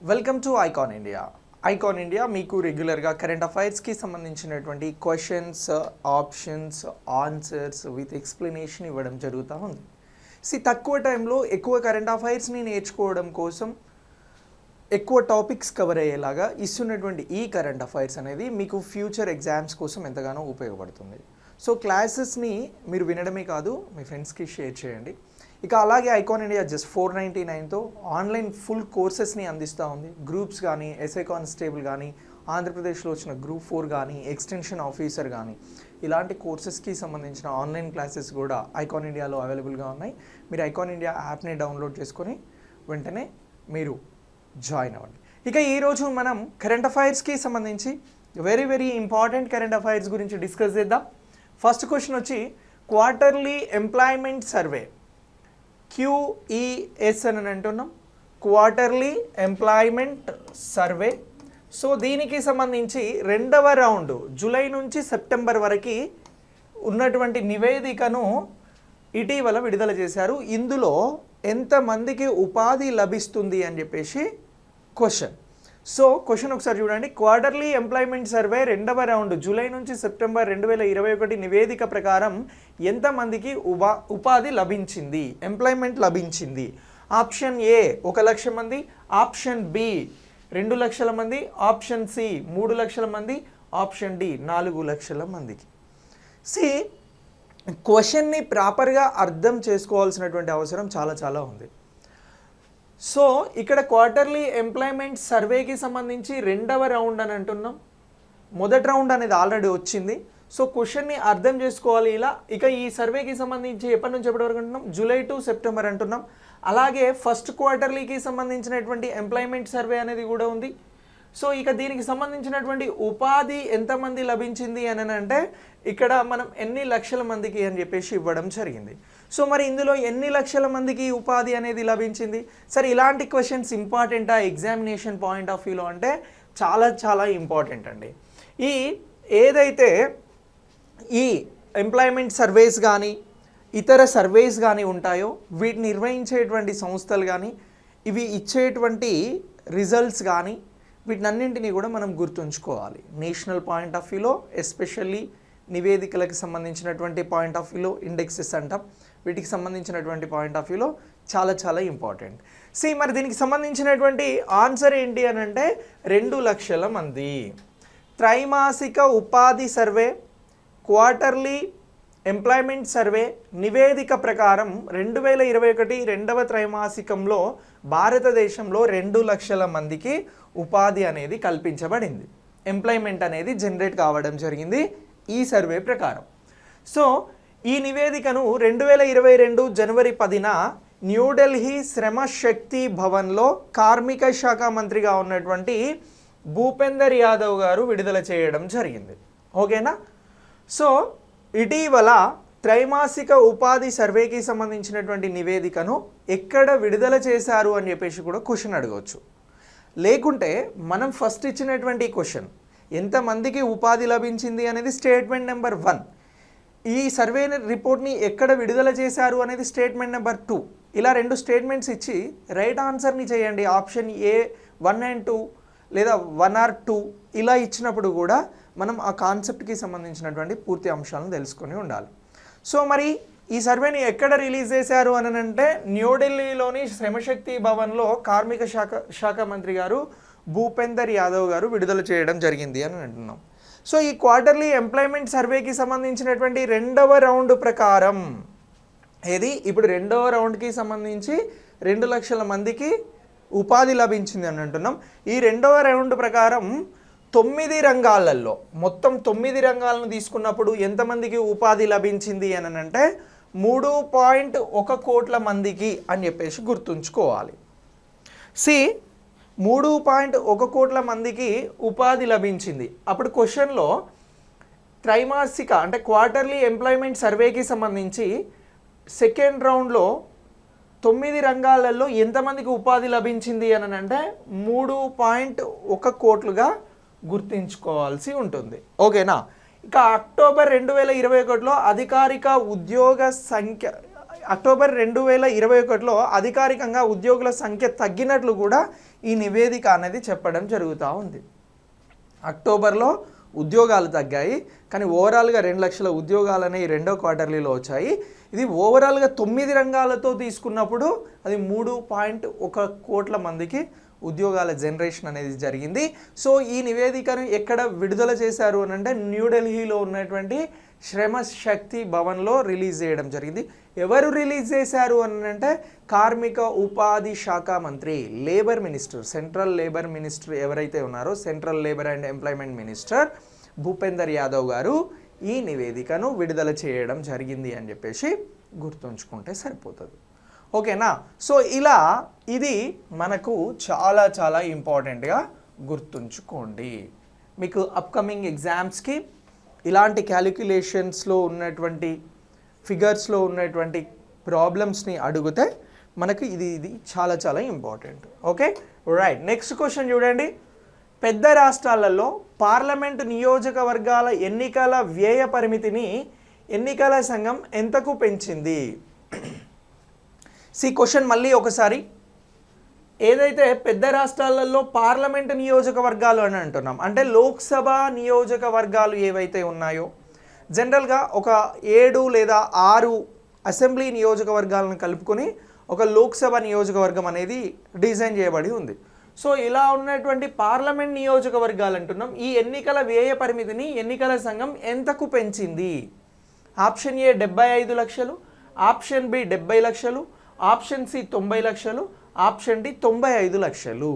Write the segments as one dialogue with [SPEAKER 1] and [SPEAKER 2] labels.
[SPEAKER 1] Welcome to icon India. Icon India మీకు రెగ్యులర్గా current అఫైర్స్కి సంబంధించినటువంటి questions, options, answers with explanation ఇవ్వడం జరుగుతూ ఉంది. తక్కువ టైంలో ఎక్కువ కరెంట్ అఫైర్స్ని నేర్చుకోవడం కోసం ఎక్కువ టాపిక్స్ కవర్ అయ్యేలాగా ఇస్తున్నటువంటి ఈ కరెంట్ అఫైర్స్ అనేది మీకు ఫ్యూచర్ ఎగ్జామ్స్ కోసం ఎంతగానో ఉపయోగపడుతుంది. సో క్లాసెస్ని మీరు వినడమే కాదు మీ ఫ్రెండ్స్కి షేర్ చేయండి. ఇక అలాగే ఐకాన్ ఇండియా జస్ట్ 499తో ఆన్లైన్ ఫుల్ కోర్సెస్ని అందిస్తూ ఉంది. గ్రూప్స్ కానీ, ఎస్ఐ కానిస్టేబుల్ కానీ, ఆంధ్రప్రదేశ్లో వచ్చిన గ్రూప్ 4 కానీ, ఎక్స్టెన్షన్ ఆఫీసర్ కానీ ఇలాంటి కోర్సెస్కి సంబంధించిన ఆన్లైన్ క్లాసెస్ కూడా ఐకాన్ ఇండియాలో అవైలబుల్గా ఉన్నాయి. మీరు ఐకాన్ ఇండియా యాప్ని డౌన్లోడ్ చేసుకొని వెంటనే మీరు జాయిన్ అవ్వండి. ఇక ఈరోజు మనం కరెంట్ అఫైర్స్కి సంబంధించి వెరీ ఇంపార్టెంట్ కరెంట్ అఫైర్స్ గురించి డిస్కస్ చేద్దాం. ఫస్ట్ క్వశ్చన్ వచ్చి క్వార్టర్లీ ఎంప్లాయ్మెంట్ సర్వే QES అని అంటున్నాం. Quarterly employment survey. సో దీనికి సంబంధించి రెండవ రౌండ్ జూలై నుంచి సెప్టెంబర్ వరకు ఉన్నటువంటి నివేదికను ఇటీవల విడుదల చేశారు. ఇందులో ఎంతమందికి ఉపాధి లభిస్తుంది అని చెప్పేసి క్వశ్చన్. సో క్వశ్చన్ ఒకసారి చూడండి. క్వార్టర్లీ ఎంప్లాయ్మెంట్ సర్వే రెండవ రౌండ్ జూలై నుంచి సెప్టెంబర్ 2021 నివేదిక ప్రకారం ఎంతమందికి ఉపాధి లభించింది, ఎంప్లాయ్మెంట్ లభించింది? ఆప్షన్ ఏ 1 లక్ష మంది, ఆప్షన్ బి 2 లక్షల మంది, ఆప్షన్ సి 3 లక్షల మంది, ఆప్షన్ డి 4 లక్షల మందికి. క్వశ్చన్ని ప్రాపర్గా అర్థం చేసుకోవాల్సినటువంటి అవసరం చాలా ఉంది. సో ఇక్కడ క్వార్టర్లీ ఎంప్లాయ్మెంట్ సర్వేకి సంబంధించి రెండవ రౌండ్ అని అంటున్నాం. మొదటి రౌండ్ అనేది ఆల్రెడీ వచ్చింది. సో క్వశ్చన్ని అర్థం చేసుకోవాలి ఇలా. ఇక ఈ సర్వేకి సంబంధించి ఎప్పటి నుంచి ఎప్పటి వరకు అంటున్నాం? జూలై టు సెప్టెంబర్ అంటున్నాం. అలాగే ఫస్ట్ క్వార్టర్లీకి సంబంధించినటువంటి ఎంప్లాయ్మెంట్ సర్వే అనేది కూడా ఉంది. సో ఇక దీనికి సంబంధించినటువంటి ఉపాధి ఎంతమంది లభించింది అని అంటే ఇక్కడ మనం ఎన్ని లక్షల మందికి అని చెప్పేసి ఇవ్వడం జరిగింది. సో మరి ఇందులో ఎన్ని లక్షల మందికి ఉపాధి అనేది లభించింది? సరే ఇలాంటి క్వశ్చన్స్ ఇంపార్టెంటా ఎగ్జామినేషన్ పాయింట్ ఆఫ్ వ్యూలో అంటే చాలా ఇంపార్టెంట్ అండి. ఏదైతే ఈ ఎంప్లాయ్మెంట్ సర్వేస్ కానీ ఇతర సర్వేస్ కానీ ఉంటాయో వీటిని నిర్వహించేటువంటి సంస్థలు కానీ ఇవి ఇచ్చేటువంటి రిజల్ట్స్ కానీ వీటినన్నింటినీ కూడా మనం గుర్తుంచుకోవాలి. నేషనల్ పాయింట్ ఆఫ్ వ్యూలో ఎస్పెషల్లీ నివేదికలకు సంబంధించినటువంటి పాయింట్ ఆఫ్ వ్యూలో ఇండెక్సెస్ అంటాం. వీటికి సంబంధించినటువంటి పాయింట్ ఆఫ్ వ్యూలో చాలా ఇంపార్టెంట్. మరి దీనికి సంబంధించినటువంటి ఆన్సర్ ఏంటి అని అంటే 2 లక్షల మంది. త్రైమాసిక ఉపాధి సర్వే క్వార్టర్లీ ఎంప్లాయ్మెంట్ సర్వే నివేదిక ప్రకారం 2021 రెండవ త్రైమాసికంలో భారతదేశంలో 2 లక్షల మందికి ఉపాధి అనేది కల్పించబడింది. ఎంప్లాయ్మెంట్ అనేది జనరేట్ కావడం జరిగింది ఈ సర్వే ప్రకారం. సో ఈ నివేదికను 2022 జనవరి 10న న్యూఢిల్లీ శ్రమ శక్తి భవన్లో కార్మిక శాఖ మంత్రిగా ఉన్నటువంటి భూపేందర్ యాదవ్ గారు విడుదల చేయడం జరిగింది. ఓకేనా? సో ఇటీవల త్రైమాసిక ఉపాధి సర్వేకి సంబంధించినటువంటి నివేదికను ఎక్కడ విడుదల చేశారు అని చెప్పేసి కూడా క్వశ్చన్ అడగవచ్చు. లేకుంటే మనం ఫస్ట్ ఇచ్చినటువంటి క్వశ్చన్ ఎంతమందికి ఉపాధి లభించింది అనేది స్టేట్మెంట్ నెంబర్ 1. ఈ సర్వే రిపోర్ట్ని ఎక్కడ విడుదల చేశారు అనేది స్టేట్మెంట్ నెంబర్ 2. ఇలా 2 స్టేట్మెంట్స్ ఇచ్చి రైట్ ఆన్సర్ని చేయండి. ఆప్షన్ ఏ 1 and 2 లేదా 1 or 2 ఇలా ఇచ్చినప్పుడు కూడా మనం ఆ కాన్సెప్ట్కి సంబంధించినటువంటి పూర్తి అంశాలను తెలుసుకొని ఉండాలి. సో మరి ఈ సర్వేని ఎక్కడ రిలీజ్ చేశారు అని అంటే న్యూఢిల్లీలోని శ్రమశక్తి భవన్లో కార్మిక శాఖ మంత్రి గారు భూపేందర్ యాదవ్ గారు విడుదల చేయడం జరిగింది అని అంటున్నాం. సో ఈ క్వార్టర్లీ ఎంప్లాయ్మెంట్ సర్వేకి సంబంధించినటువంటి రెండవ రౌండ్ ప్రకారం ఇప్పుడు రెండవ రౌండ్కి సంబంధించి 2 లక్షల మందికి ఉపాధి లభించింది అని అంటున్నాం. ఈ రెండవ రౌండ్ ప్రకారం 9 రంగాలలో మొత్తం 9 రంగాలను తీసుకున్నప్పుడు ఎంతమందికి ఉపాధి లభించింది అని అంటే 3.1 కోట్ల మందికి అని చెప్పేసి గుర్తుంచుకోవాలి. 3.1 కోట్ల మందికి ఉపాధి లభించింది. అప్పుడు క్వశ్చన్లో త్రైమాసిక అంటే క్వార్టర్లీ ఎంప్లాయ్మెంట్ సర్వేకి సంబంధించి సెకండ్ రౌండ్లో 9 రంగాలలో ఎంతమందికి ఉపాధి లభించింది అని అంటే 3.1 కోట్లుగా గుర్తుంచుకోవాల్సి ఉంటుంది. ఓకేనా? ఇక అక్టోబర్ 2021లో అధికారిక ఉద్యోగ సంఖ్య అక్టోబర్ 2021లో అధికారికంగా ఉద్యోగుల సంఖ్య తగ్గినట్లు కూడా ఈ నివేదిక అనేది చెప్పడం జరుగుతూ ఉంది. అక్టోబర్లో ఉద్యోగాలు తగ్గాయి, కానీ ఓవరాల్గా 2 లక్షల ఉద్యోగాలు అనేవి రెండో క్వార్టర్లీలో వచ్చాయి. ఇది ఓవరాల్గా 9 రంగాలతో తీసుకున్నప్పుడు అది 3.1 కోట్ల మందికి ఉద్యోగాల జనరేషన్ అనేది జరిగింది. సో ఈ నివేదికను ఎక్కడ విడుదల చేశారు అని అంటే న్యూఢిల్లీలో ఉన్నటువంటి శ్రమ శక్తి భవన్లో రిలీజ్ చేయడం జరిగింది. ఎవరు రిలీజ్ చేశారు అని అంటే కార్మిక ఉపాధి శాఖ మంత్రి, labour minister, central labour minister ఎవరైతే ఉన్నారో central labour and employment minister Bhupender Yadav గారు ఈ నివేదికను విడుదల చేయడం జరిగింది అని చెప్పేసి గుర్తుంచుకుంటే సరిపోతుంది. ఓకేనా? సో ఇలా ఇది మనకు చాలా చాలా ఇంపార్టెంట్గా గుర్తుంచుకోండి. మీకు అప్కమింగ్ ఎగ్జామ్స్కి ఇలాంటి క్యాలిక్యులేషన్స్లో ఉన్నటువంటి ఫిగర్స్లో ఉన్నటువంటి ప్రాబ్లమ్స్ని అడిగితే మనకు ఇది చాలా చాలా important. Okay, right. Next question చూడండి. పెద్ద రాష్ట్రాలలో పార్లమెంటు నియోజకవర్గాల ఎన్నికల వ్యయ పరిమితిని ఎన్నికల సంఘం ఎంతకు పెంచింది? క్వశ్చన్ మళ్ళీ ఒకసారి. ఏదైతే పెద్ద రాష్ట్రాలలో పార్లమెంటు నియోజకవర్గాలు అని అంటున్నాం అంటే లోక్సభ నియోజకవర్గాలు ఏవైతే ఉన్నాయో జనరల్గా ఒక 7 లేదా 6 అసెంబ్లీ నియోజకవర్గాలను కలుపుకొని ఒక లోక్సభ నియోజకవర్గం అనేది డిజైన్ చేయబడి ఉంది. సో ఇలా ఉన్నటువంటి పార్లమెంట్ నియోజకవర్గాలు అంటున్నాం. ఈ ఎన్నికల వ్యయ పరిమితిని ఎన్నికల సంఘం ఎంతకు పెంచింది? ఆప్షన్ ఏ 75 లక్షలు, ఆప్షన్ బి 70 లక్షలు, ఆప్షన్ సి 90 లక్షలు, ఆప్షన్ డి 95 లక్షలు.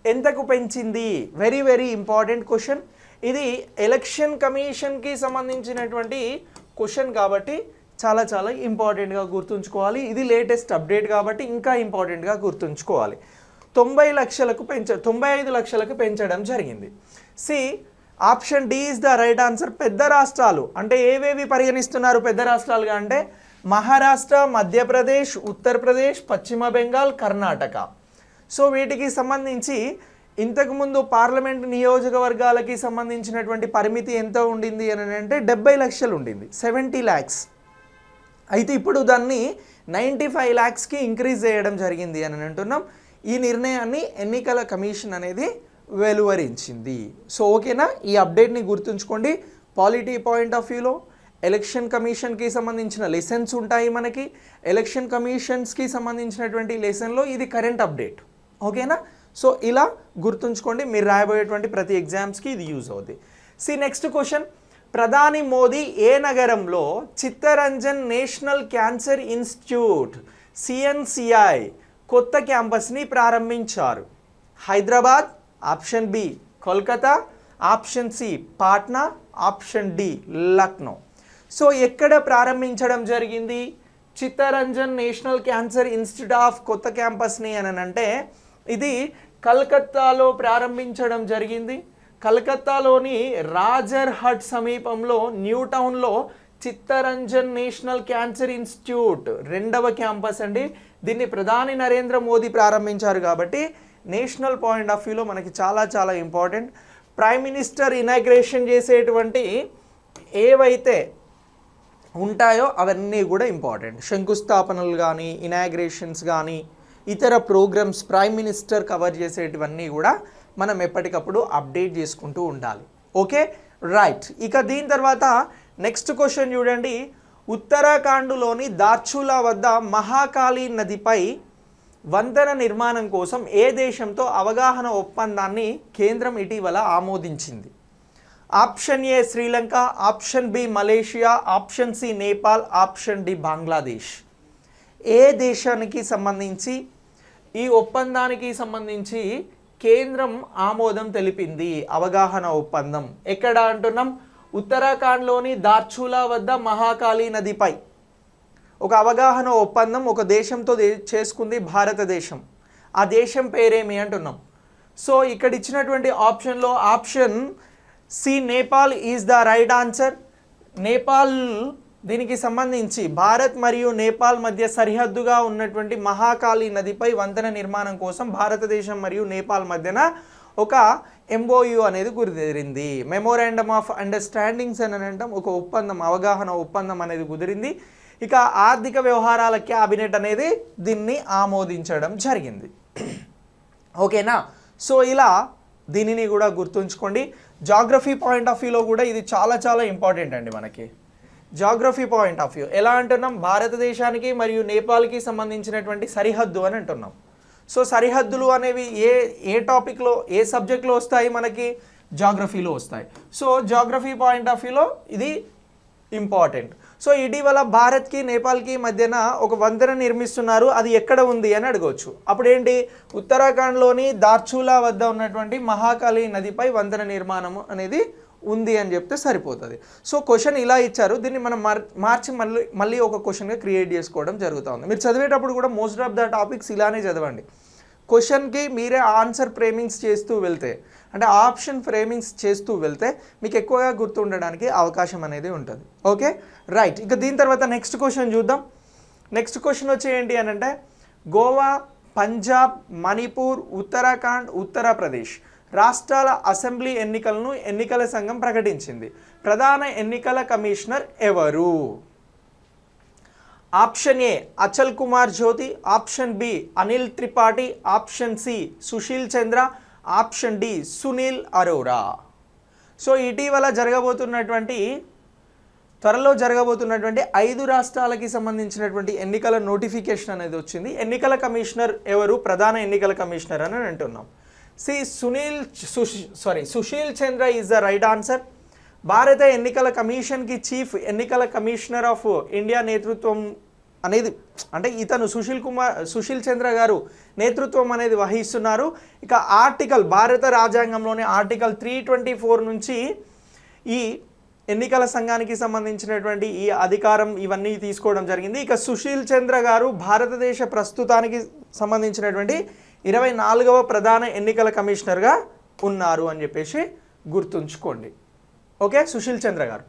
[SPEAKER 1] ఎంతకు పెంచింది? Very very important question. ఇది ఎలక్షన్ కమిషన్కి సంబంధించినటువంటి క్వశ్చన్ కాబట్టి చాలా చాలా ఇంపార్టెంట్గా గుర్తుంచుకోవాలి. ఇది లేటెస్ట్ అప్డేట్ కాబట్టి ఇంకా ఇంపార్టెంట్గా గుర్తుంచుకోవాలి. 95 లక్షలకు పెంచడం జరిగింది. Option D is the right answer. పెద్ద రాష్ట్రాలు అంటే ఏవేవి పరిగణిస్తున్నారు పెద్ద రాష్ట్రాలుగా అంటే మహారాష్ట్ర, మధ్యప్రదేశ్, ఉత్తరప్రదేశ్, పశ్చిమ బెంగాల్, కర్ణాటక. సో వీటికి సంబంధించి ఇంతకుముందు పార్లమెంట్ నియోజకవర్గాలకి సంబంధించినటువంటి పరిమితి ఎంత ఉండింది అని అంటే 70 లక్షలు ఉండింది, 70 lakhs. అయితే ఇప్పుడు దాన్ని 95 lakhsకి ఇంక్రీజ్ చేయడం జరిగింది అని అంటున్నాం. ఈ నిర్ణయాన్ని ఎన్నికల కమిషన్ అనేది వెలువరించింది. సో ఓకేనా? ఈ అప్డేట్ని గుర్తుంచుకోండి. పాలిటీ పాయింట్ ఆఫ్ వ్యూలో ఎలక్షన్ కమిషన్కి సంబంధించిన లెసన్స్ ఉంటాయి మనకి. ఎలక్షన్ కమిషన్స్కి సంబంధించినటువంటి లెసన్లో ఇది కరెంట్ అప్డేట్. ఓకేనా? సో ఇలా గుర్తుంచుకోండి. మీరు రాయబోయేటువంటి ప్రతి ఎగ్జామ్స్కి ఇది యూజ్ అవుతుంది. Next question. ప్రధాని మోదీ ఏ నగరంలో Chittaranjan national cancer institute CNCI కొత్త క్యాంపస్ని ప్రారంభించారు? Hyderabad, option B Kolkata, option C Patna, option D Lucknow. So ఎక్కడ ప్రారంభించడం జరిగింది Chittaranjan national cancer institute of కొత్త క్యాంపస్ని అని అంటే ఇది కలకత్తాలో ప్రారంభించడం జరిగింది. కలకత్తాలోని రాజర్ హట్ సమీపంలో న్యూ టౌన్లో చిత్తరంజన్ నేషనల్ క్యాన్సర్ ఇన్స్టిట్యూట్ 2వ క్యాంపస్ అండి. దీన్ని ప్రధాని నరేంద్ర మోదీ ప్రారంభించారు కాబట్టి నేషనల్ పాయింట్ ఆఫ్ వ్యూలో మనకి చాలా చాలా ఇంపార్టెంట్. ప్రైమ్ మినిస్టర్ ఇనాగ్రేషన్ చేసేటువంటి ఏవైతే ఉంటాయో అవన్నీ కూడా ఇంపార్టెంట్. శంకుస్థాపనలు కానీ ఇనాగ్రేషన్స్ కానీ ఇతర ప్రోగ్రామ్స్ ప్రైమ్ మినిస్టర్ కవర్ చేసేటివన్నీ కూడా మనం ఎప్పటికప్పుడు అప్డేట్ చేసుకుంటూ ఉండాలి. Okay, right. ఇక దీని తర్వాత నెక్స్ట్ క్వశ్చన్ చూడండి. ఉత్తరాఖండ్లోని దార్చులా వద్ద మహాకాళి నదిపై వంతెన నిర్మాణం కోసం ఏ దేశంతో అవగాహన ఒప్పందాన్ని కేంద్రం ఇటీవల ఆమోదించింది? Option A Sri Lanka, option B Malaysia, option C Nepal, option D Bangladesh. ఏ దేశానికి సంబంధించి ఈ ఒప్పందానికి సంబంధించి కేంద్రం ఆమోదం తెలిపింది? అవగాహన ఒప్పందం ఎక్కడ అంటున్నాం? ఉత్తరాఖండ్లోని దార్చులా వద్ద మహాకాళి నదిపై ఒక అవగాహన ఒప్పందం ఒక దేశంతో చేసుకుంది భారతదేశం. ఆ దేశం పేరేమి అంటున్నాం? సో ఇక్కడ ఇచ్చినటువంటి ఆప్షన్లో option C Nepal is the right answer. Nepal దీనికి సంబంధించి భారత్ మరియు నేపాల్ మధ్య సరిహద్దుగా ఉన్నటువంటి మహాకాళి నదిపై వంతెన నిర్మాణం కోసం భారతదేశం మరియు నేపాల్ మధ్యన ఒక MOU అనేది కుదిరింది. మెమోరాండమ్ ఆఫ్ అండర్స్టాండింగ్స్ అని అంటాం. ఒక ఒప్పందం, అవగాహన ఒప్పందం అనేది కుదిరింది. ఇక ఆర్థిక వ్యవహారాల క్యాబినెట్ అనేది దీన్ని ఆమోదించడం జరిగింది. ఓకేనా. సో ఇలా దీనిని కూడా గుర్తుంచుకోండి. జాగ్రఫీ పాయింట్ ఆఫ్ వ్యూలో కూడా ఇది చాలా చాలా ఇంపార్టెంట్ అండి మనకి. జాగ్రఫీ పాయింట్ ఆఫ్ వ్యూ ఎలా అంటున్నాం, భారతదేశానికి మరియు నేపాల్కి సంబంధించినటువంటి సరిహద్దు అని అంటున్నాం. సో సరిహద్దులు అనేవి ఏ టాపిక్లో ఏ సబ్జెక్ట్లో వస్తాయి మనకి, జాగ్రఫీలో వస్తాయి. సో జాగ్రఫీ పాయింట్ ఆఫ్ వ్యూలో ఇది ఇంపార్టెంట్. సో ఇటీవల భారత్కి నేపాల్కి మధ్యన ఒక వంతెన నిర్మిస్తున్నారు, అది ఎక్కడ ఉంది అని అడగవచ్చు. అప్పుడు ఏంటి, ఉత్తరాఖండ్లోని దార్చూలా వద్ద ఉన్నటువంటి మహాకాళి నదిపై వంతెన నిర్మాణం అనేది ఉంది అని చెప్తే సరిపోతుంది. సో క్వశ్చన్ ఇలా ఇచ్చారు, దీన్ని మనం మార్చి మళ్ళీ ఒక క్వశ్చన్గా క్రియేట్ చేసుకోవడం జరుగుతూ ఉంది. మీరు చదివేటప్పుడు కూడా మోస్ట్ ఆఫ్ ద టాపిక్స్ ఇలానే చదవండి. క్వశ్చన్కి మీరే ఆన్సర్ ఫ్రేమింగ్స్ చేస్తూ వెళ్తే, అంటే ఆప్షన్ ఫ్రేమింగ్స్ చేస్తూ వెళ్తే మీకు ఎక్కువగా గుర్తుండడానికి అవకాశం అనేది ఉంటుంది. Okay right. ఇక దీని తర్వాత నెక్స్ట్ క్వశ్చన్ చూద్దాం. నెక్స్ట్ క్వశ్చన్ వచ్చి ఏంటి అని అంటే, గోవా, పంజాబ్, మణిపూర్, ఉత్తరాఖండ్, ఉత్తరప్రదేశ్ రాష్ట్రాల అసెంబ్లీ ఎన్నికలను ఎన్నికల సంఘం ప్రకటించింది. ప్రధాన ఎన్నికల కమిషనర్ ఎవరు? Option A Achal Kumar Jyoti, option B Anil Tripathi, option C Sushil Chandra, option D Sunil Arora. So ఇటీవల త్వరలో జరగబోతున్నటువంటి 5 రాష్ట్రాలకి సంబంధించినటువంటి ఎన్నికల నోటిఫికేషన్ అనేది వచ్చింది. ఎన్నికల కమిషనర్ ఎవరు? ప్రధాన ఎన్నికల కమిషనర్ అని అంటున్నాం. సుశీల్ చంద్ర ఈజ్ ద రైట్ ఆన్సర్. భారత ఎన్నికల కమిషన్కి చీఫ్ ఎన్నికల కమిషనర్ ఆఫ్ ఇండియా నేతృత్వం అనేది, అంటే ఇతను సుశీల్ చంద్ర గారు నేతృత్వం అనేది వహిస్తున్నారు. ఇక భారత రాజ్యాంగంలోని ఆర్టికల్ 324 నుంచి ఈ ఎన్నికల సంఘానికి సంబంధించినటువంటి ఈ అధికారం ఇవన్నీ తీసుకోవడం జరిగింది. ఇక సుశీల్ చంద్ర గారు భారతదేశ ప్రస్తుతానికి సంబంధించినటువంటి 24వ ప్రధాన ఎన్నికల కమిషనర్గా ఉన్నారు అని చెప్పేసి గుర్తుంచుకోండి. ఓకే, సుశీల్ చంద్ర గారు.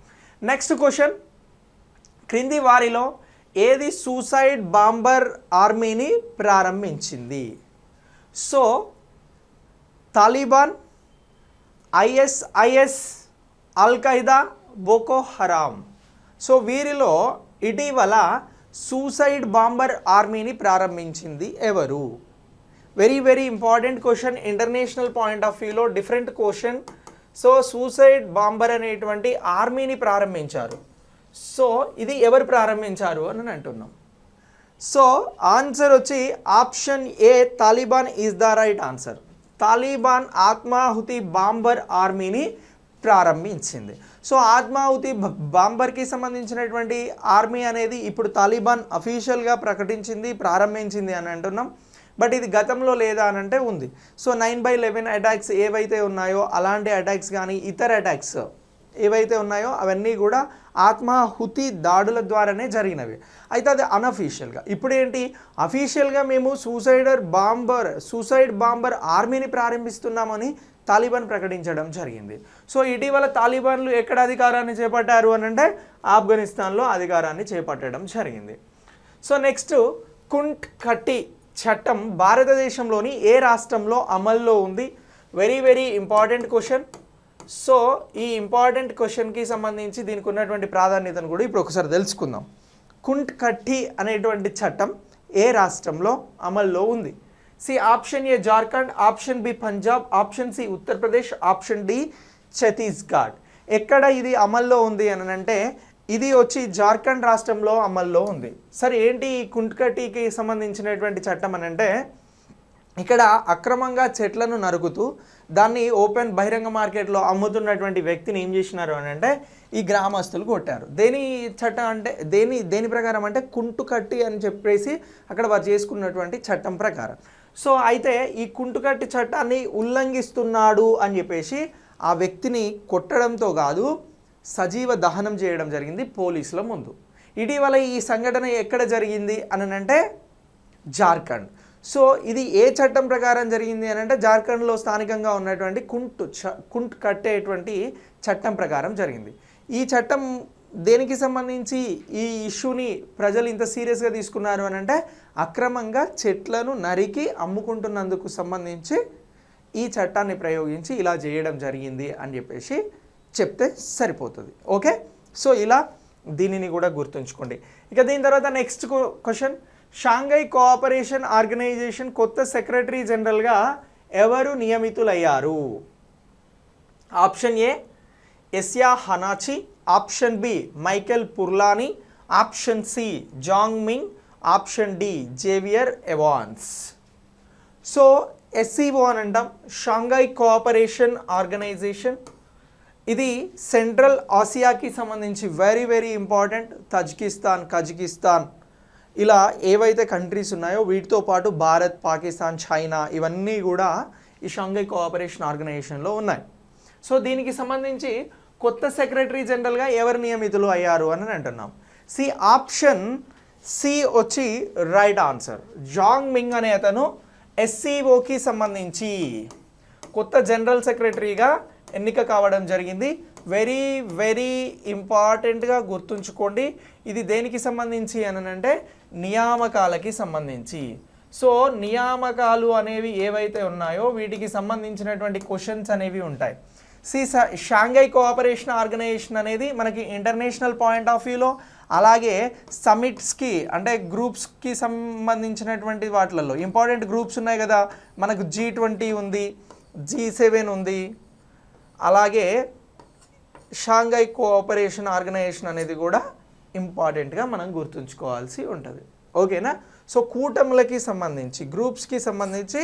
[SPEAKER 1] నెక్స్ట్ క్వశ్చన్, క్రింది వారిలో ఏది సూసైడ్ బాంబర్ ఆర్మీని ప్రారంభించింది? So Taliban, ISIS, al Qaeda, Boko Haram. So వీరిలో ఇటీవల సూసైడ్ బాంబర్ ఆర్మీని ప్రారంభించింది ఎవరు? Very very important question, international point of వ్యూలో different question. So suicide bomber అనేటువంటి ఆర్మీని ప్రారంభించారు. సో ఇది ఎవరు ప్రారంభించారు అని అంటున్నాం. సో ఆన్సర్ వచ్చి option A Taliban is the right answer. Taliban ఆత్మాహుతి బాంబర్ ఆర్మీని ప్రారంభించింది. సో ఆత్మాహుతి బాంబర్కి సంబంధించినటువంటి ఆర్మీ అనేది ఇప్పుడు తాలిబాన్ అఫీషియల్గా ప్రకటించింది, ప్రారంభించింది అని అంటున్నాం. బట్ ఇది గతంలో లేదా అని అంటే ఉంది. సో 9/11 అటాక్స్ ఏవైతే ఉన్నాయో అలాంటి అటాక్స్ కానీ ఇతర అటాక్స్ ఏవైతే ఉన్నాయో అవన్నీ కూడా ఆత్మాహుతి దాడుల ద్వారానే జరిగినవి. అయితే అది అన్అఫీషియల్గా. ఇప్పుడు ఏంటి, అఫీషియల్గా మేము సూసైడ్ బాంబర్ ఆర్మీని ప్రారంభిస్తున్నామని తాలిబాన్ ప్రకటించడం జరిగింది. సో ఇటీవల తాలిబాన్లు ఎక్కడ అధికారాన్ని చేపట్టారు అని అంటే ఆఫ్ఘనిస్తాన్లో అధికారాన్ని చేపట్టడం జరిగింది. సో నెక్స్ట్, కుంట్ కట్టి చట్టం భారతదేశంలోని ఏ రాష్ట్రంలో అమల్లో ఉంది? Very very important question. So ఈ ఇంపార్టెంట్ క్వశ్చన్కి సంబంధించి దీనికి ఉన్నటువంటి ప్రాధాన్యతను కూడా ఇప్పుడు ఒకసారి తెలుసుకుందాం. కుంట్ కట్టి అనేటువంటి చట్టం ఏ రాష్ట్రంలో అమల్లో ఉంది? So option A Jharkhand, option B Punjab, option C Uttar Pradesh, option D Chhattisgarh. ఎక్కడ ఇది అమల్లో ఉంది అని అంటే ఇది వచ్చి జార్ఖండ్ రాష్ట్రంలో అమల్లో ఉంది. సరే ఏంటి ఈ కుంట్కట్టికి సంబంధించినటువంటి చట్టం అని అంటే, ఇక్కడ అక్రమంగా చెట్లను నరుకుతూ దాన్ని ఓపెన్ బహిరంగ మార్కెట్లో అమ్ముతున్నటువంటి వ్యక్తిని ఏం చేసినారు అని అంటే ఈ గ్రామస్తులు కొట్టారు. దేని చట్టం అంటే దేని ప్రకారం అంటే కుంటుకట్టి అని చెప్పేసి అక్కడ వారు చేసుకున్నటువంటి చట్టం ప్రకారం. సో అయితే ఈ కుంటుకట్టి చట్టాన్ని ఉల్లంఘిస్తున్నాడు అని చెప్పేసి ఆ వ్యక్తిని కొట్టడంతో కాదు, సజీవ దహనం చేయడం జరిగింది పోలీసుల ముందు. ఇటీవల ఈ సంఘటన ఎక్కడ జరిగింది అని అంటే జార్ఖండ్. సో ఇది ఏ చట్టం ప్రకారం జరిగింది అని అంటే జార్ఖండ్లో స్థానికంగా ఉన్నటువంటి కుంట్ కట్టేటువంటి చట్టం ప్రకారం జరిగింది. ఈ చట్టం దేనికి సంబంధించి ఈ ఇష్యూని ప్రజలు ఇంత సీరియస్గా తీసుకున్నారు అని అంటే అక్రమంగా చెట్లను నరికి అమ్ముకుంటున్నందుకు సంబంధించి ఈ చట్టాన్ని ప్రయోగించి ఇలా చేయడం జరిగింది అని చెప్పేసి చెప్తే సరిపోతుంది. ఓకే, సో ఇలా దీనిని కూడా గుర్తుంచుకోండి. ఇక దీని తర్వాత next question, Shanghai cooperation organisation కొత్త సెక్రటరీ జనరల్గా ఎవరు నియమితులయ్యారు? Option A Esya Hanachi, option B Michael Purlani, option C Zhang Ming, option D Xavier Evans. So SCO అని అంటాం, షాంఘై కోఆపరేషన్ ఆర్గనైజేషన్. ఇది సెంట్రల్ ఆసియాకి సంబంధించి very very important. Tajikistan, Kazakhstan ఇలా ఏవైతే కంట్రీస్ ఉన్నాయో వీటితో పాటు భారత్, పాకిస్తాన్, చైనా ఇవన్నీ కూడా ఈ షాంఘై కోఆపరేషన్ ఆర్గనైజేషన్లో ఉన్నాయి. సో దీనికి సంబంధించి కొత్త సెక్రటరీ జనరల్గా ఎవరు నియమితులు అయ్యారు అని అంటున్నాం. ఆప్షన్ సి వచ్చి రైట్ ఆన్సర్. జాంగ్ మింగ్ అనే అతను ఎస్సీఓకి సంబంధించి కొత్త జనరల్ సెక్రటరీగా ఎన్నిక కావడం జరిగింది. వెరీ వెరీ ఇంపార్టెంట్గా గుర్తుంచుకోండి. ఇది దేనికి సంబంధించి అని అంటే నియామకాలకి సంబంధించి. సో నియామకాలు అనేవి ఏవైతే ఉన్నాయో వీటికి సంబంధించినటువంటి క్వశ్చన్స్ అనేవి ఉంటాయి. షాంఘై కోఆపరేషన్ ఆర్గనైజేషన్ అనేది మనకి ఇంటర్నేషనల్ పాయింట్ ఆఫ్ వ్యూలో, అలాగే సమిట్స్కి అంటే గ్రూప్స్కి సంబంధించినటువంటి వాటిలలో ఇంపార్టెంట్ గ్రూప్స్ ఉన్నాయి కదా, మనకు G20 ఉంది, G7 ఉంది, అలాగే షాంఘై కోఆపరేషన్ ఆర్గనైజేషన్ అనేది కూడా ఇంపార్టెంట్గా మనం గుర్తుంచుకోవాల్సి ఉంటుంది. ఓకేనా? సో కూటములకి సంబంధించి, గ్రూప్స్కి సంబంధించి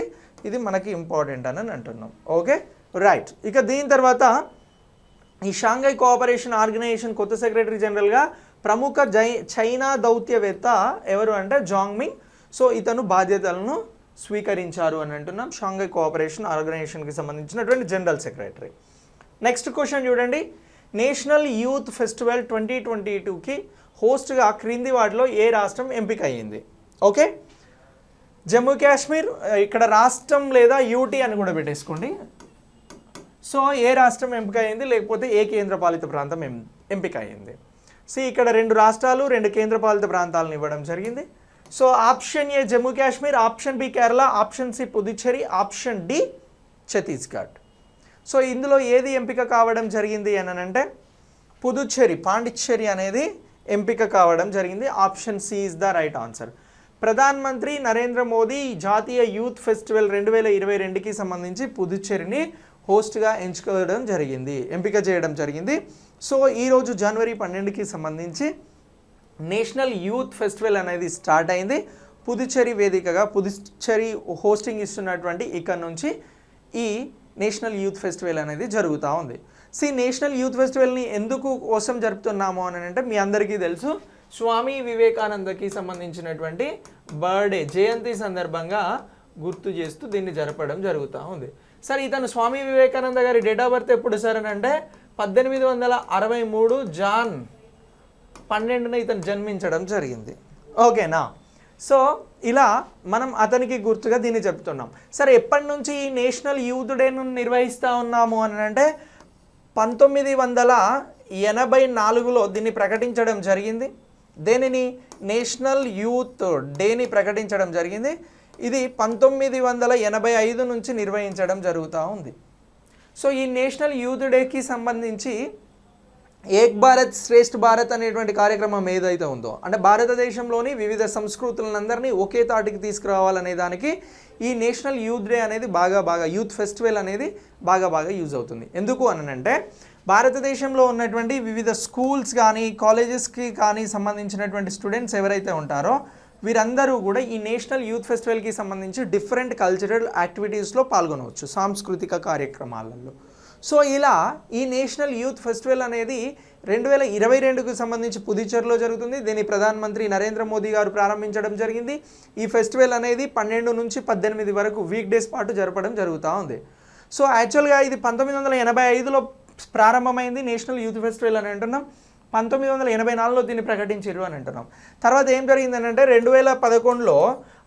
[SPEAKER 1] ఇది మనకి ఇంపార్టెంట్ అని అంటున్నాం. Okay, right. ఇక దీని తర్వాత ఈ షాంఘై కోఆపరేషన్ ఆర్గనైజేషన్ కొత్త సెక్రటరీ జనరల్గా ప్రముఖ చైనా దౌత్యవేత్త ఎవరు అంటే జాంగ్ మింగ్. సో ఇతను బాధ్యతలను స్వీకరించారు అని అంటున్నాం, షాంఘై కోఆపరేషన్ ఆర్గనైజేషన్కి సంబంధించినటువంటి జనరల్ సెక్రటరీ. నెక్స్ట్ క్వశ్చన్ చూడండి. నేషనల్ యూత్ ఫెస్టివల్ 2022కి హోస్ట్గా క్రింది వాటిలో ఏ రాష్ట్రం ఎంపిక అయ్యింది? ఓకే, జమ్మూ కాశ్మీర్, ఇక్కడ రాష్ట్రం లేదా యూటీ అని కూడా పెట్టేసుకోండి. సో ఏ రాష్ట్రం ఎంపిక అయింది, లేకపోతే ఏ కేంద్రపాలిత ప్రాంతం ఎంపిక అయింది? ఇక్కడ 2 రాష్ట్రాలు 2 కేంద్రపాలిత ప్రాంతాలను ఇవ్వడం జరిగింది. So option A Jammu Kashmir, option B Kerala, option C Puducherry, option D Chhattisgarh. So ఇందులో ఏది ఎంపిక కావడం జరిగింది అని అంటే పుదుచ్చేరి, పాండిచ్చేరి అనేది ఎంపిక కావడం జరిగింది. Option C is the right answer. ప్రధానమంత్రి నరేంద్ర మోదీ జాతీయ యూత్ ఫెస్టివల్ 2022కి సంబంధించి పుదుచ్చేరిని హోస్ట్గా ఎంపిక చేయడం జరిగింది. సో ఈరోజు జనవరి 12కి సంబంధించి నేషనల్ యూత్ ఫెస్టివల్ అనేది స్టార్ట్ అయింది. పుదుచ్చేరి వేదికగా పుదుచ్చేరి హోస్టింగ్ ఇస్తున్నటువంటి ఇక్కడ నుంచి ఈ నేషనల్ యూత్ ఫెస్టివల్ అనేది జరుగుతూ ఉంది. నేషనల్ యూత్ ఫెస్టివల్ని ఎందుకు కోసం జరుపుతున్నాము అని అంటే మీ అందరికీ తెలుసు, స్వామి వివేకానందకి సంబంధించినటువంటి బర్త్డే జయంతి సందర్భంగా గుర్తు చేస్తూ దీన్ని జరపడం జరుగుతూ ఉంది. ఇతను స్వామి వివేకానంద గారి డేట్ ఆఫ్ బర్త్ ఎప్పుడు సార్ అని అంటే 1863 జాన్ 12న ఇతను జన్మించడం జరిగింది. ఓకేనా? సో ఇలా మనం అతనికి గుర్తుగా దీన్ని చెప్తున్నాం. ఎప్పటి నుంచి ఈ నేషనల్ యూత్ డేను నిర్వహిస్తూ ఉన్నాము అని అంటే 1984లో దీన్ని ప్రకటించడం జరిగింది. దేనిని? నేషనల్ యూత్ డేని ప్రకటించడం జరిగింది. ఇది 1985 నుంచి నిర్వహించడం జరుగుతూ ఉంది. సో ఈ నేషనల్ యూత్ డేకి సంబంధించి ఏక్ భారత్ శ్రేష్ఠ భారత్ అనేటువంటి కార్యక్రమం ఏదైతే ఉందో, అంటే భారతదేశంలోని వివిధ సంస్కృతులందరినీ ఒకే తాటికి తీసుకురావాలనే దానికి ఈ నేషనల్ యూత్ డే అనేది బాగా యూత్ ఫెస్టివల్ అనేది బాగా యూజ్ అవుతుంది. ఎందుకు అనంటే భారతదేశంలో ఉన్నటువంటి వివిధ స్కూల్స్ కానీ కాలేజెస్కి కానీ సంబంధించినటువంటి స్టూడెంట్స్ ఎవరైతే ఉంటారో వీరందరూ కూడా ఈ నేషనల్ యూత్ ఫెస్టివల్కి సంబంధించి డిఫరెంట్ కల్చరల్ యాక్టివిటీస్లో పాల్గొనవచ్చు, సాంస్కృతిక కార్యక్రమాలలో. సో ఇలా ఈ నేషనల్ యూత్ ఫెస్టివల్ అనేది 2022కు సంబంధించి పుదుచ్చేరిలో జరుగుతుంది. దీన్ని ప్రధానమంత్రి నరేంద్ర మోదీ గారు ప్రారంభించడం జరిగింది. ఈ ఫెస్టివల్ అనేది 12 నుంచి 18 వరకు వీక్ డేస్ పాటు జరపడం జరుగుతూ ఉంది. సో యాక్చువల్గా ఇది 1985లో ప్రారంభమైంది నేషనల్ యూత్ ఫెస్టివల్ అని అంటున్నాం. 1984లో దీన్ని ప్రకటించారు అని అంటున్నాం. తర్వాత ఏం జరిగిందని అంటే 2011లో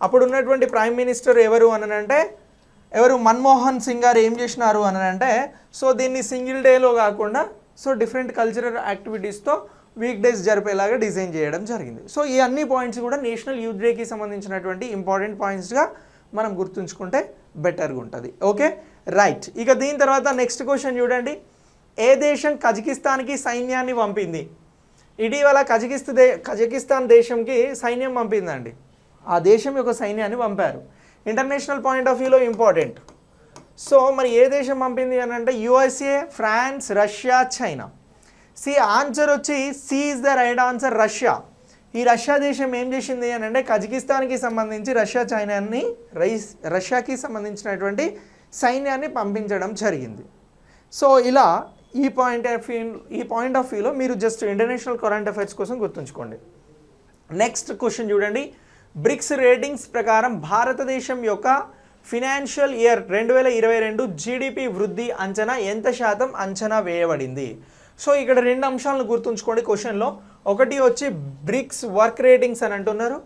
[SPEAKER 1] అప్పుడు ఉన్నటువంటి ప్రైమ్ మినిస్టర్ ఎవరు అని అంటే మన్మోహన్ సింగ్ గారు ఏం చేసినారు అని అంటే సో దీన్ని సింగిల్ డేలో కాకుండా సో డిఫరెంట్ కల్చరల్ యాక్టివిటీస్తో వీక్ డేస్ జరిపేలాగా డిజైన్ చేయడం జరిగింది. సో ఈ అన్ని పాయింట్స్ కూడా నేషనల్ యూత్ డేకి సంబంధించినటువంటి ఇంపార్టెంట్ పాయింట్స్గా మనం గుర్తుంచుకుంటే బెటర్గా ఉంటుంది. Okay, right. ఇక దీని తర్వాత నెక్స్ట్ క్వశ్చన్ చూడండి. ఏ దేశం కజకిస్తాన్కి సైన్యాన్ని పంపింది? ఇటీవల కజకిస్తాన్ దేశంకి సైన్యం పంపిందండి. ఆ దేశం యొక్క సైన్యాన్ని పంపారు. ఇంటర్నేషనల్ పాయింట్ ఆఫ్ వ్యూలో ఇంపార్టెంట్. సో మరి ఏ దేశం పంపింది అని అంటే USA, France, Russia, China. C answer వచ్చి C is the right answer, Russia. ఈ రష్యా దేశం ఏం చేసింది అని అంటే కజకిస్తాన్కి సంబంధించి రష్యాకి సంబంధించినటువంటి సైన్యాన్ని పంపించడం జరిగింది. సో ఇలా ఈ పాయింట్ ఆఫ్ వ్యూలో మీరు జస్ట్ ఇంటర్నేషనల్ కరెంట్ అఫైర్స్ కోసం గుర్తుంచుకోండి. నెక్స్ట్ క్వశ్చన్ చూడండి. బ్రిక్స్ రేటింగ్స్ ప్రకారం భారతదేశం యొక్క ఫినాన్షియల్ ఇయర్ 2022 జీడిపి వృద్ధి అంచనా ఎంత శాతం అంచనా వేయబడింది? సో ఇక్కడ రెండు అంశాలను గుర్తుంచుకోండి క్వశ్చన్లో. ఒకటి వచ్చి బ్రిక్స్ వర్క్ రేటింగ్స్ అని అంటున్నారు,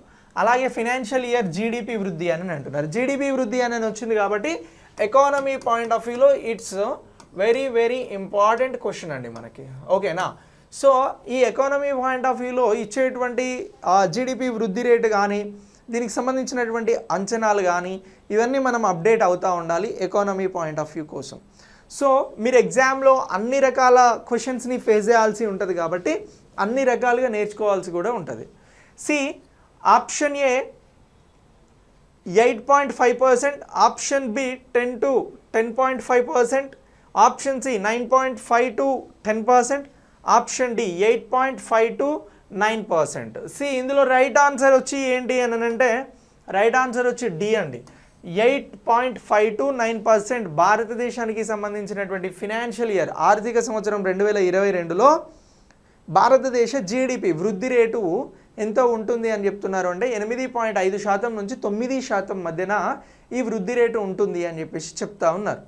[SPEAKER 1] అలాగే ఫినాన్షియల్ ఇయర్ జీడిపి వృద్ధి అని అంటున్నారు. జీడిపి వృద్ధి అని వచ్చింది కాబట్టి ఎకానమీ పాయింట్ ఆఫ్ వ్యూలో it's very very important question అండి మనకి, ఓకేనా. సో ఈ ఎకానమీ పాయింట్ ఆఫ్ వ్యూలో ఇచ్చేటువంటి జీడిపి వృద్ధి రేటు కానీ దీనికి సంబంధించినటువంటి అంచనాలు కానీ ఇవన్నీ మనం అప్డేట్ అవుతూ ఉండాలి ఎకానమీ పాయింట్ ఆఫ్ వ్యూ కోసం. సో మీరు ఎగ్జామ్లో అన్ని రకాల క్వశ్చన్స్ని ఫేస్ చేయాల్సి ఉంటుంది కాబట్టి అన్ని రకాలుగా నేర్చుకోవాల్సి కూడా ఉంటుంది. So option A 8.5%, option B 10 to 10.5%, option C 9.5 to 10%, option D 8.5 to 9%. So ఇందులో రైట్ ఆన్సర్ వచ్చి ఏంటి అని అంటే రైట్ ఆన్సర్ వచ్చి డి అండి. 8.5 to 9% భారతదేశానికి సంబంధించినటువంటి ఫినాన్షియల్ ఇయర్ ఆర్థిక సంవత్సరం 2022లో భారతదేశ జీడిపి వృద్ధి రేటు ఎంత ఉంటుంది అని చెప్తున్నారు అంటే 8.5% నుంచి 9% మధ్యన ఈ వృద్ధి రేటు ఉంటుంది అని చెప్పేసి చెప్తా ఉన్నారు.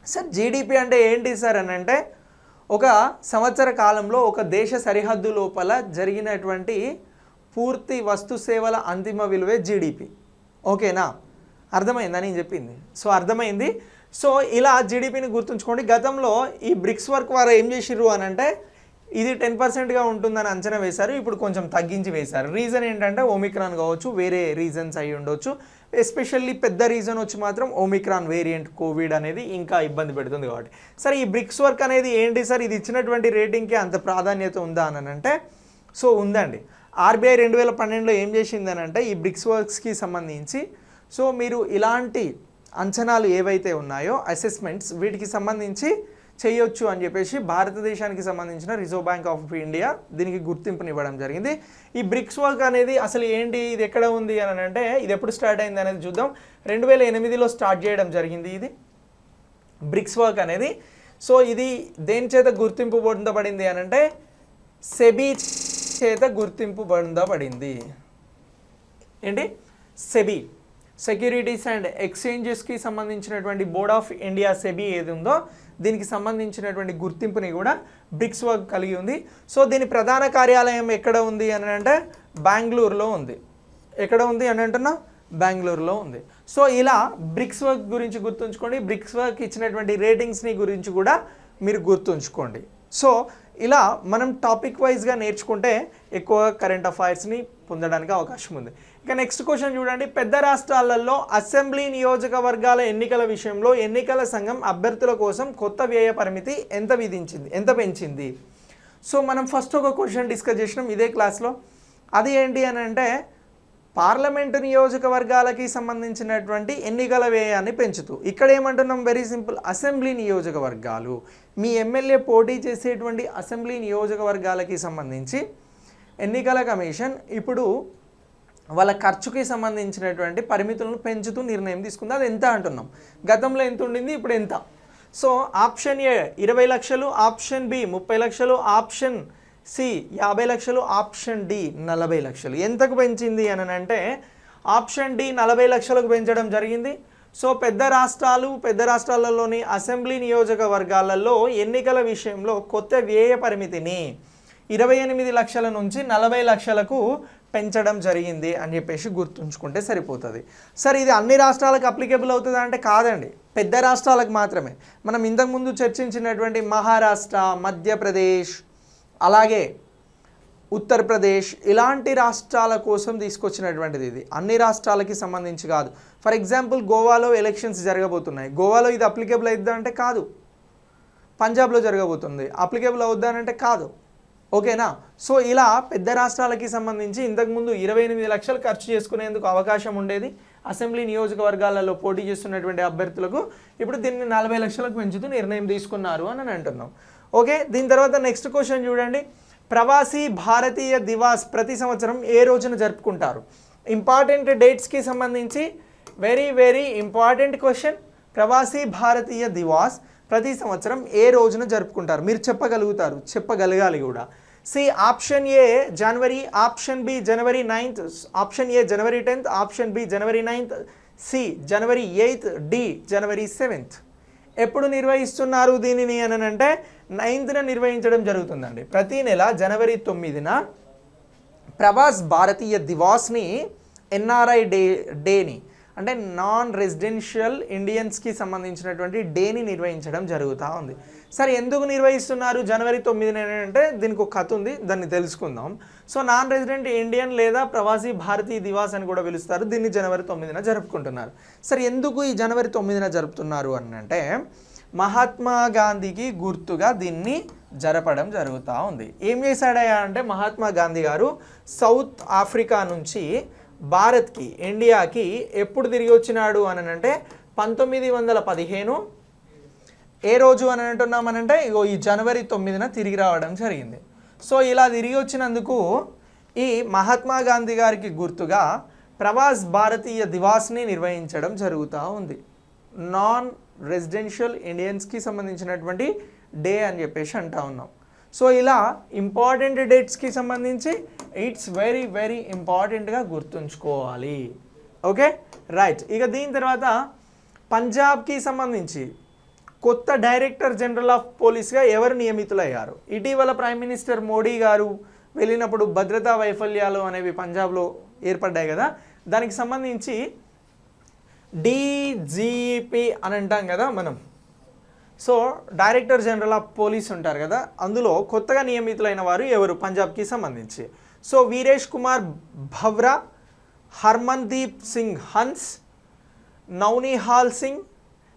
[SPEAKER 1] సార్ జీడిపి అంటే ఏంటి సార్ అని అంటే ఒక సంవత్సర కాలంలో ఒక దేశ సరిహద్దు లోపల జరిగినటువంటి పూర్తి వస్తు సేవల అంతిమ విలువే జీడిపి, ఓకేనా. అర్థమైందా నేను చెప్పింది? సో అర్థమైంది. సో ఇలా జీడిపిని గుర్తుంచుకోండి. గతంలో ఈ బ్రిక్స్ వర్క్ వారు ఏం చేసిర్రు అని అంటే ఇది 10%గా ఉంటుందని అంచనా వేశారు, ఇప్పుడు కొంచెం తగ్గించి వేశారు. రీజన్ ఏంటంటే ఓమిక్రాన్ కావచ్చు, వేరే రీజన్స్ అయి ఉండొచ్చు. ఎస్పెషల్లీ పెద్ద రీజన్ వచ్చి మాత్రం ఓమిక్రాన్ వేరియంట్ కోవిడ్ అనేది ఇంకా ఇబ్బంది పెడుతుంది కాబట్టి. సరే ఈ బ్రిక్స్ వర్క్ అనేది ఏంటి సార్, ఇది ఇచ్చినటువంటి రేటింగ్కి అంత ప్రాధాన్యత ఉందా అని అంటే సో ఉందండి. ఆర్బీఐ 2012లో ఏం చేసింది అని అంటే ఈ బ్రిక్స్ వర్క్స్కి సంబంధించి సో మీరు ఇలాంటి అంచనాలు ఏవైతే ఉన్నాయో అసెస్మెంట్స్ వీటికి సంబంధించి చేయొచ్చు అని చెప్పేసి భారతదేశానికి సంబంధించిన రిజర్వ్ బ్యాంక్ ఆఫ్ ఇండియా దీనికి గుర్తింపునివ్వడం జరిగింది. ఈ బ్రిక్స్ వర్క్ అనేది అసలు ఏంటి, ఇది ఎక్కడ ఉంది అని అంటే ఇది ఎప్పుడు స్టార్ట్ అయింది అనేది చూద్దాం. 2008లో స్టార్ట్ చేయడం జరిగింది ఇది బ్రిక్స్ వర్క్ అనేది. సో ఇది దేని చేత గుర్తింపు పొందబడింది అని అంటే సెబీ చేత గుర్తింపు పొందబడింది. ఏంటి సెబీ, సెక్యూరిటీస్ అండ్ ఎక్స్చేంజెస్కి సంబంధించినటువంటి బోర్డ్ ఆఫ్ ఇండియా సెబీ ఏది ఉందో దీనికి సంబంధించినటువంటి గుర్తింపుని కూడా బ్రిక్స్ వర్క్ కలిగి ఉంది. సో దీని ప్రధాన కార్యాలయం ఎక్కడ ఉంది అని అంటే బెంగళూరులో ఉంది. ఎక్కడ ఉంది అని అంటున్నా బెంగళూరులో ఉంది. సో ఇలా బ్రిక్స్ వర్క్ గురించి గుర్తుంచుకోండి. బ్రిక్స్ వర్క్ ఇచ్చినటువంటి రేటింగ్స్ని గురించి కూడా మీరు గుర్తుంచుకోండి. సో ఇలా మనం టాపిక్ వైజ్గా నేర్చుకుంటే ఎక్కువ కరెంట్ అఫైర్స్ని పొందడానికి అవకాశం ఉంది. ఇక నెక్స్ట్ క్వశ్చన్ చూడండి. పెద్ద రాష్ట్రాలలో అసెంబ్లీ నియోజకవర్గాల ఎన్నికల విషయంలో ఎన్నికల సంఘం అభ్యర్థుల కోసం కొత్త వ్యయ పరిమితి ఎంత పెంచింది? సో మనం ఫస్ట్ ఒక క్వశ్చన్ డిస్కస్ చేసినాం ఇదే క్లాస్లో. అది ఏంటి అని అంటే పార్లమెంటు నియోజకవర్గాలకి సంబంధించినటువంటి ఎన్నికల వ్యయాన్ని పెంచుతూ. ఇక్కడ ఏమంటున్నాం, వెరీ సింపుల్, అసెంబ్లీ నియోజకవర్గాలు మీ ఎమ్మెల్యే పోటీ చేసేటువంటి అసెంబ్లీ నియోజకవర్గాలకి సంబంధించి ఎన్నికల కమిషన్ ఇప్పుడు వాళ్ళ ఖర్చుకి సంబంధించినటువంటి పరిమితులను పెంచుతూ నిర్ణయం తీసుకుంది. అది ఎంత అంటున్నాం, గతంలో ఎంత ఉండింది, ఇప్పుడు ఎంత. సో ఆప్షన్ ఏ 20 లక్షలు, ఆప్షన్ బి 30 లక్షలు, ఆప్షన్ సి 50 లక్షలు, ఆప్షన్ డి 40 లక్షలు. ఎంతకు పెంచింది అని అంటే ఆప్షన్ డి 40 లక్షలకు పెంచడం జరిగింది. సో పెద్ద రాష్ట్రాలలోని అసెంబ్లీ నియోజకవర్గాలలో ఎన్నికల విషయంలో కొత్త వ్యయ పరిమితిని 28 లక్షల నుంచి 40 లక్షలకు పెంచడం జరిగింది అని చెప్పేసి గుర్తుంచుకుంటే సరిపోతుంది. సార్ ఇది అన్ని రాష్ట్రాలకు అప్లికేబుల్ అవుతుందా అంటే కాదండి, పెద్ద రాష్ట్రాలకు మాత్రమే. మనం ఇంతకుముందు చర్చించినటువంటి మహారాష్ట్ర, మధ్యప్రదేశ్, అలాగే ఉత్తరప్రదేశ్ ఇలాంటి రాష్ట్రాల కోసం తీసుకొచ్చినటువంటిది. ఇది అన్ని రాష్ట్రాలకి సంబంధించి కాదు. ఫర్ ఎగ్జాంపుల్ గోవాలో ఎలక్షన్స్ జరగబోతున్నాయి, గోవాలో ఇది అప్లికేబుల్ అవుద్దా అంటే కాదు. పంజాబ్లో జరగబోతుంది, అప్లికేబుల్ అవుద్దా అంటే కాదు, ఓకేనా. సో ఇలా పెద్ద రాష్ట్రాలకి సంబంధించి ఇంతకుముందు 28 లక్షలు ఖర్చు చేసుకునేందుకు అవకాశం ఉండేది, అసెంబ్లీ నియోజకవర్గాలలో పోటీ చేస్తున్నటువంటి అభ్యర్థులకు ఇప్పుడు దీన్ని 40 లక్షలకు పెంచుతూ నిర్ణయం తీసుకున్నారు అని అంటున్నాం. ఓకే, దీని తర్వాత నెక్స్ట్ క్వశ్చన్ చూడండి. ప్రవాసీ భారతీయ దివాస్ ప్రతి సంవత్సరం ఏ రోజున జరుపుకుంటారు? ఇంపార్టెంట్ డేట్స్కి సంబంధించి very very important question. Pravasi Bharatiya Divas ప్రతి సంవత్సరం ఏ రోజున జరుపుకుంటారు? మీరు చెప్పగలుగుతారు, చెప్పగలగాలి కూడా. So option A January, option B January 9th, option A January 10th, option B January 9th, C January 8th, D January 7th. ఎప్పుడు నిర్వహిస్తున్నారు దీనిని అని అంటే 9th నిర్వహించడం జరుగుతుందండి. ప్రతి నెల జనవరి 9న ప్రవాస్ భారతీయ దివాస్ని, ఎన్ఆర్ఐ డేని అంటే నాన్ రెసిడెన్షియల్ ఇండియన్స్కి సంబంధించినటువంటి డేని నిర్వహించడం జరుగుతూ ఉంది. సరే, ఎందుకు నిర్వహిస్తున్నారు జనవరి 9న అంటే దీనికి ఒక కథ ఉంది, దాన్ని తెలుసుకుందాం. సో నాన్ రెసిడెంట్ ఇండియన్ లేదా ప్రవాసీ భారతీయ దివాస్ అని కూడా పిలుస్తారు. దీన్ని జనవరి 9న జరుపుకుంటున్నారు. సరే, ఎందుకు ఈ జనవరి 9న జరుపుతున్నారు అని అంటే మహాత్మా గాంధీకి గుర్తుగా దీన్ని జరపడం జరుగుతూ ఉంది. ఏం చేశాడయ్యా అంటే మహాత్మా గాంధీ గారు సౌత్ ఆఫ్రికా నుంచి భారత్కి, ఇండియాకి ఎప్పుడు తిరిగి వచ్చినాడు అని అంటే 1915 ఏ రోజు అని అంటున్నామనంటే ఇగో ఈ జనవరి 9న తిరిగి రావడం జరిగింది. సో ఇలా తిరిగి వచ్చినందుకు ఈ మహాత్మా గాంధీ గారికి గుర్తుగా ప్రవాస్ భారతీయ దివాస్ని నిర్వహించడం జరుగుతూ ఉంది. నాన్ రెసిడెన్షియల్ ఇండియన్స్కి సంబంధించినటువంటి డే అని చెప్పేసి అంటా ఉన్నాం. సో ఇలా ఇంపార్టెంట్ డేట్స్కి సంబంధించి ఇట్స్ వెరీ వెరీ ఇంపార్టెంట్గా గుర్తుంచుకోవాలి. Okay, right. ఇక దీని తర్వాత పంజాబ్కి సంబంధించి కొత్త డైరెక్టర్ జనరల్ ఆఫ్ పోలీస్గా ఎవరు నియమితులయ్యారు? ఇటీవల ప్రైమ్ మినిస్టర్ మోడీ గారు వెళ్ళినప్పుడు భద్రతా వైఫల్యాలు అనేవి పంజాబ్లో ఏర్పడ్డాయి కదా, దానికి సంబంధించి డీజీపీ అని అంటాం కదా మనం. So director general of police ఉంటారు కదా, అందులో కొత్తగా నియమితులైన వారు ఎవరు పంజాబ్కి సంబంధించి? సో వీరేష్ కుమార్ భవ్రా, హర్మన్దీప్ సింగ్ హన్స్, నౌనిహాల్ సింగ్,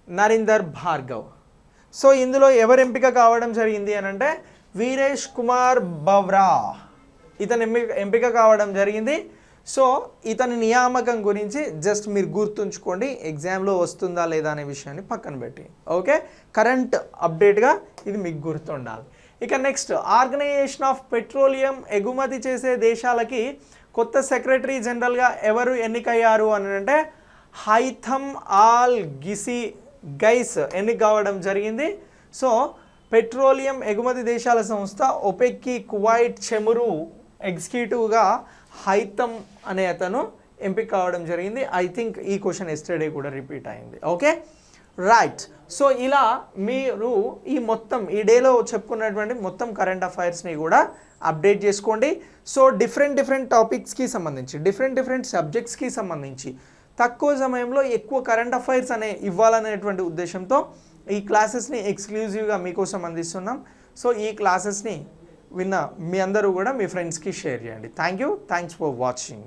[SPEAKER 1] నరీందర్ భార్గవ్. సో ఇందులో ఎవరు ఎంపిక కావడం జరిగింది అని అంటే వీరేష్ కుమార్ భవ్రా ఇతను ఎంపిక కావడం జరిగింది. సో ఇతని నియామకం గురించి జస్ట్ మీరు గుర్తుంచుకోండి, ఎగ్జామ్లో వస్తుందా లేదా అనే విషయాన్ని పక్కన పెట్టి. ఓకే, కరెంట్ అప్డేట్గా ఇది మీకు గుర్తుండాలి. ఇక నెక్స్ట్, ఆర్గనైజేషన్ ఆఫ్ పెట్రోలియం ఎగుమతి చేసే దేశాలకి కొత్త సెక్రటరీ జనరల్గా ఎవరు ఎన్నికయ్యారు అని అంటే హైథమ్ ఆల్ గైస్ ఎన్నిక కావడం జరిగింది. సో పెట్రోలియం ఎగుమతి దేశాల సంస్థ ఒపెక్కి కువైట్ చమురు ఎగ్జిక్యూటివ్గా హైథమ్ అనే అతను ఎంపిక కావడం జరిగింది. ఐ థింక్ ఈ క్వశ్చన్ ఎస్టర్డే కూడా రిపీట్ అయింది. Okay, right. సో ఇలా మీరు ఈ డేలో చెప్పుకున్నటువంటి మొత్తం కరెంట్ అఫైర్స్ని కూడా అప్డేట్ చేసుకోండి. సో డిఫరెంట్ టాపిక్స్కి సంబంధించి డిఫరెంట్ సబ్జెక్ట్స్కి సంబంధించి తక్కువ సమయంలో ఎక్కువ కరెంట్ అఫైర్స్ ఇవ్వాలనేటువంటి ఉద్దేశంతో ఈ క్లాసెస్ని ఎక్స్క్లూజివ్గా మీకోసం అందిస్తున్నాం. సో ఈ క్లాసెస్ని విన్న మీ అందరూ కూడా మీ ఫ్రెండ్స్కి షేర్ చేయండి. Thanks for watching.